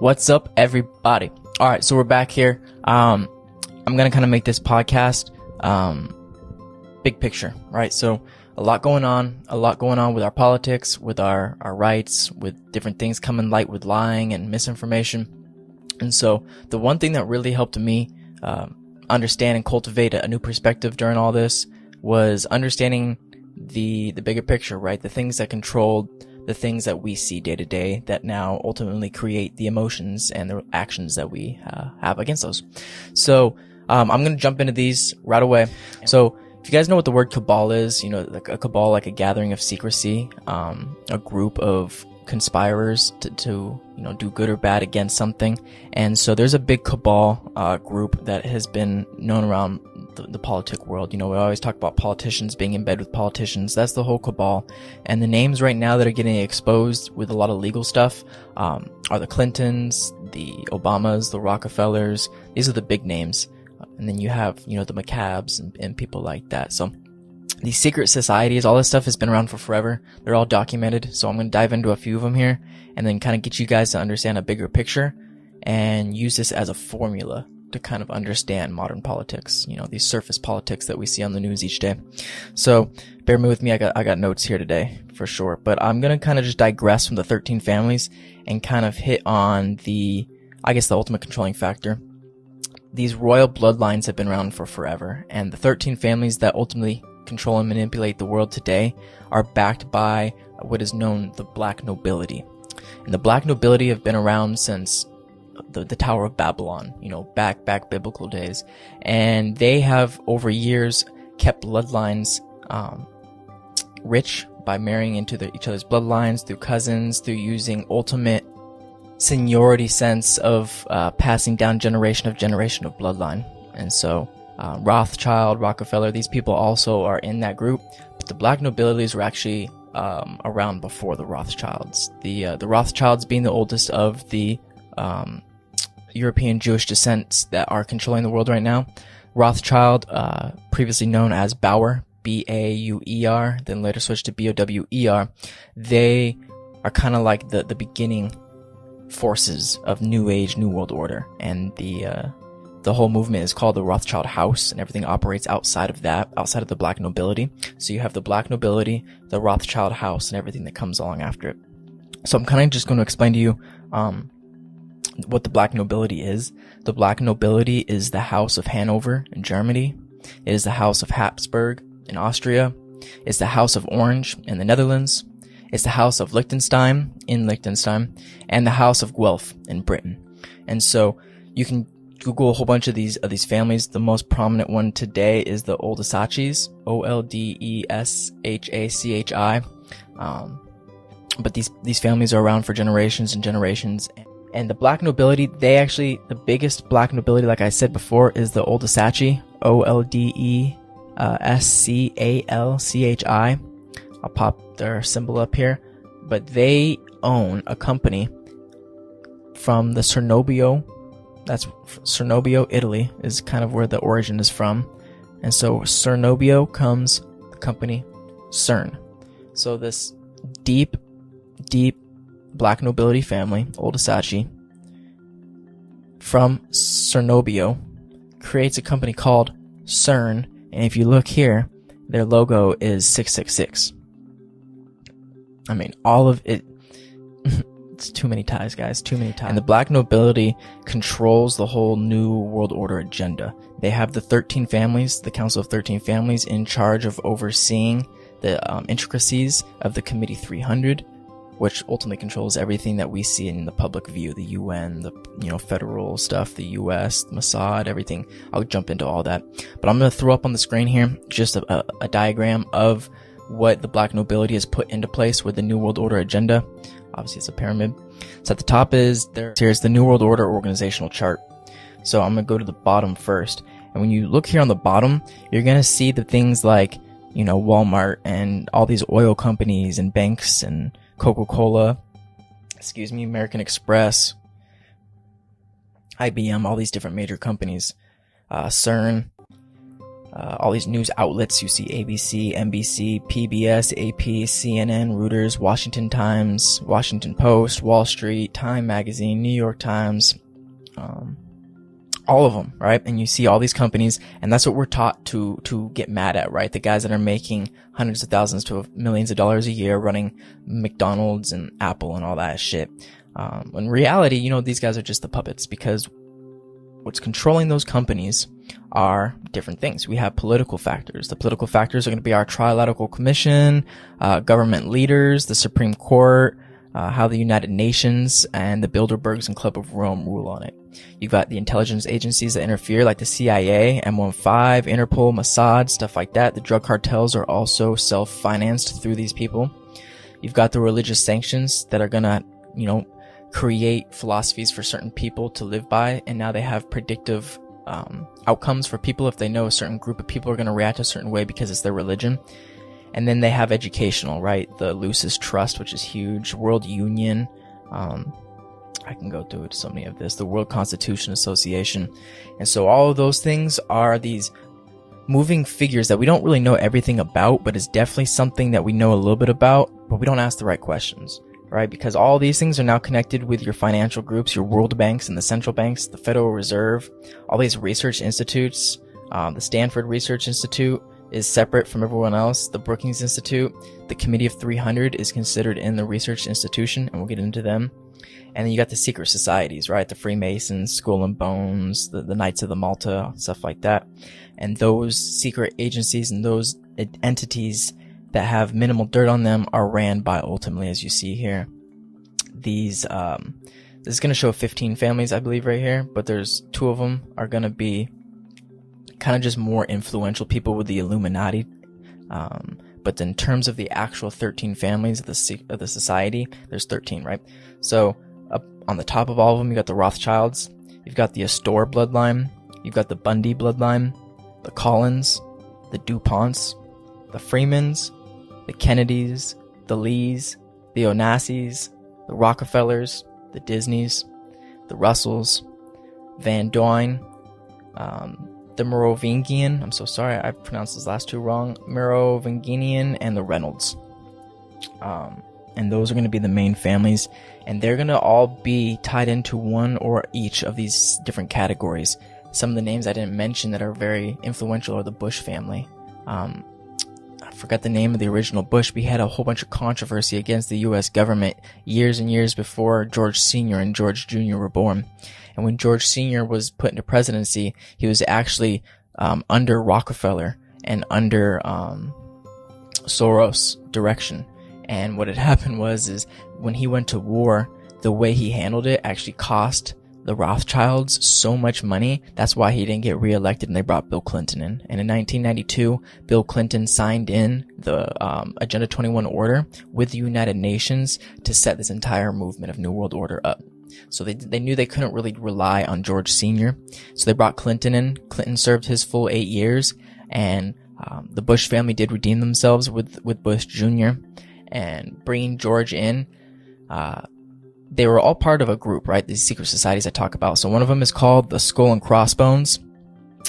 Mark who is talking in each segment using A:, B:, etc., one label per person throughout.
A: What's up, everybody? All right, so we're back here. I'm gonna kind of make this podcast big picture, right? So a lot going on with our politics, with our rights, with different things coming light with lying and misinformation. And so the one thing that really helped me understand and cultivate a new perspective during all this was understanding the bigger picture, right? The things that control the things that we see day to day that now ultimately create the emotions and the actions that we have against those. So I'm going to jump into these right away. So if you guys know what the word cabal is, you know, like a cabal, like a gathering of secrecy, a group of conspirers to you know, do good or bad against something. And so there's a big cabal group that has been known around the politic world. You know, we always talk about politicians being in bed with politicians. That's the whole cabal. And the names right now that are getting exposed with a lot of legal stuff are the Clintons, the Obamas, the Rockefellers. These are the big names. And then you have, you know, the McCabs and people like that. So these secret societies, all this stuff has been around for forever. They're all documented. So I'm going to dive into a few of them here and then kind of get you guys to understand a bigger picture and use this as a formula to kind of understand modern politics, you know, these surface politics that we see on the news each day. So bear with me. I got notes here today for sure, but I'm going to kind of just digress from the 13 families and kind of hit on the ultimate controlling factor. These royal bloodlines have been around for forever, and the 13 families that ultimately control and manipulate the world today are backed by what is known the black nobility. And the black nobility have been around since the Tower of Babylon, you know, back biblical days. And they have over years kept bloodlines rich by marrying into each other's bloodlines through cousins, through using ultimate seniority sense of passing down generation of bloodline. And so Rothschild, Rockefeller, these people also are in that group, but the black nobilities were actually around before the Rothschilds. The Rothschilds being the oldest of the European Jewish descents that are controlling the world right now. Rothschild, previously known as Bauer, B-A-U-E-R, then later switched to B-O-W-E-R. They are kind of like the beginning forces of New Age, New World Order, and the whole movement is called the Rothschild House, and everything operates outside of that, outside of the black nobility. So you have the black nobility, the Rothschild House, and everything that comes along after it. So I'm kind of just going to explain to you what the black nobility is. The black nobility is the House of Hanover in Germany. It is the House of Habsburg in Austria. It's the House of Orange in the Netherlands. It's the House of Liechtenstein in Liechtenstein, and the House of Guelph in Britain. And so you can Google a whole bunch of these families. The most prominent one today is the Oldesachis, O-L-D-E-S-H-A-C-H-I. But these families are around for generations and generations. And the black nobility, the biggest black nobility, like I said before, is the Oldesachi, O-L-D-E-S-C-A-L-C-H-I. I'll pop their symbol up here. But they own a company from the Cernobbio. That's Cernobbio, Italy, is kind of where the origin is from. And so Cernobbio comes the company CERN. So this deep black nobility family, Oldesachi, from Cernobbio, creates a company called CERN. And if you look here, their logo is 666. I mean, all of it, it's too many ties, guys, too many ties. And the black nobility controls the whole New World Order agenda. They have the 13 families, the Council of 13 Families, in charge of overseeing the intricacies of the Committee 300, which ultimately controls everything that we see in the public view, the UN, the federal stuff, the US, the Mossad, everything. I'll jump into all that. But I'm going to throw up on the screen here just a diagram of what the black nobility has put into place with the New World Order agenda. Obviously, it's a pyramid. So at the top here's the New World Order organizational chart. So I'm going to go to the bottom first. And when you look here on the bottom, you're going to see the things like, you know, Walmart and all these oil companies and banks and Coca-Cola, American Express, IBM, all these different major companies, CERN. all these news outlets. You see ABC, NBC, PBS, AP, CNN, Reuters, Washington Times, Washington Post, Wall Street, Time Magazine, New York Times, all of them, right? And you see all these companies, and that's what we're taught to get mad at, right? The guys that are making hundreds of thousands to millions of dollars a year running McDonald's and Apple and all that shit. In reality, you know, these guys are just the puppets, because what's controlling those companies are different things. We have political factors. The political factors are going to be our Trilateral Commission, government leaders, the Supreme Court, how the United Nations and the Bilderbergs and Club of Rome rule on it. You've got the intelligence agencies that interfere, like the CIA, M15, Interpol, Mossad, stuff like that. The drug cartels are also self-financed through these people. You've got the religious sanctions that are gonna, you know, create philosophies for certain people to live by, and now they have predictive outcomes for people if they know a certain group of people are going to react a certain way because it's their religion. And then they have educational, right? The Lucis Trust, which is huge. World Union. I can go through so many of this. The World Constitution Association. And so all of those things are these moving figures that we don't really know everything about, but it's definitely something that we know a little bit about, but we don't ask the right questions, right? Because all these things are now connected with your financial groups, your world banks and the central banks, the Federal Reserve, all these research institutes. The Stanford Research Institute is separate from everyone else. The Brookings Institute, the Committee of 300 is considered in the research institution, and we'll get into them. And then you got the secret societies, right? The Freemasons, Skull and Bones, the Knights of the Malta, stuff like that. And those secret agencies and those entities that have minimal dirt on them are ran by, ultimately, as you see here, these, this is going to show 15 families, I believe, right here, but there's 2 of them are going to be kind of just more influential people with the Illuminati. But in terms of the actual 13 families of the society, there's 13, right? So up on the top of all of them, you got the Rothschilds, you've got the Astor bloodline, you've got the Bundy bloodline, the Collins, the DuPonts, the Freemans, the Kennedys, the Lees, the Onassys, the Rockefellers, the Disneys, the Russells, Van Doyne, the Merovingian, I'm so sorry, I pronounced those last 2 wrong, Merovingian, and the Reynolds. And those are going to be the main families, and they're going to all be tied into one or each of these different categories. Some of the names I didn't mention that are very influential are the Bush family. I forgot the name of the original Bush, but he had a whole bunch of controversy against the U.S. government years and years before George Sr. and George Jr. were born. And when George Sr. was put into presidency, he was actually under Rockefeller and under Soros' direction. And what had happened is when he went to war, the way he handled it actually cost the Rothschilds so much money. That's why he didn't get reelected, and they brought Bill Clinton in. And in 1992, Bill Clinton signed in the Agenda 21 order with the United Nations to set this entire movement of New World Order up. So they knew they couldn't really rely on George Sr. So they brought Clinton in. Clinton served his full 8 years, and the Bush family did redeem themselves with Bush Jr. And bringing George in, they were all part of a group, right? These secret societies I talk about. So one of them is called the Skull and Crossbones,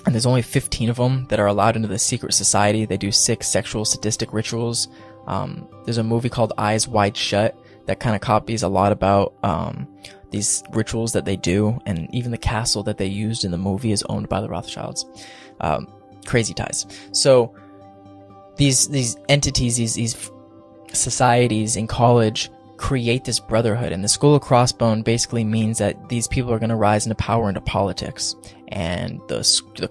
A: and there's only 15 of them that are allowed into the secret society. They do 6 sexual sadistic rituals. There's a movie called Eyes Wide Shut that kind of copies a lot about these rituals that they do, and even the castle that they used in the movie is owned by the Rothschilds. Crazy ties. So these entities, these societies in college create this brotherhood, and the Skull and Crossbone basically means that these people are going to rise into power into politics, and the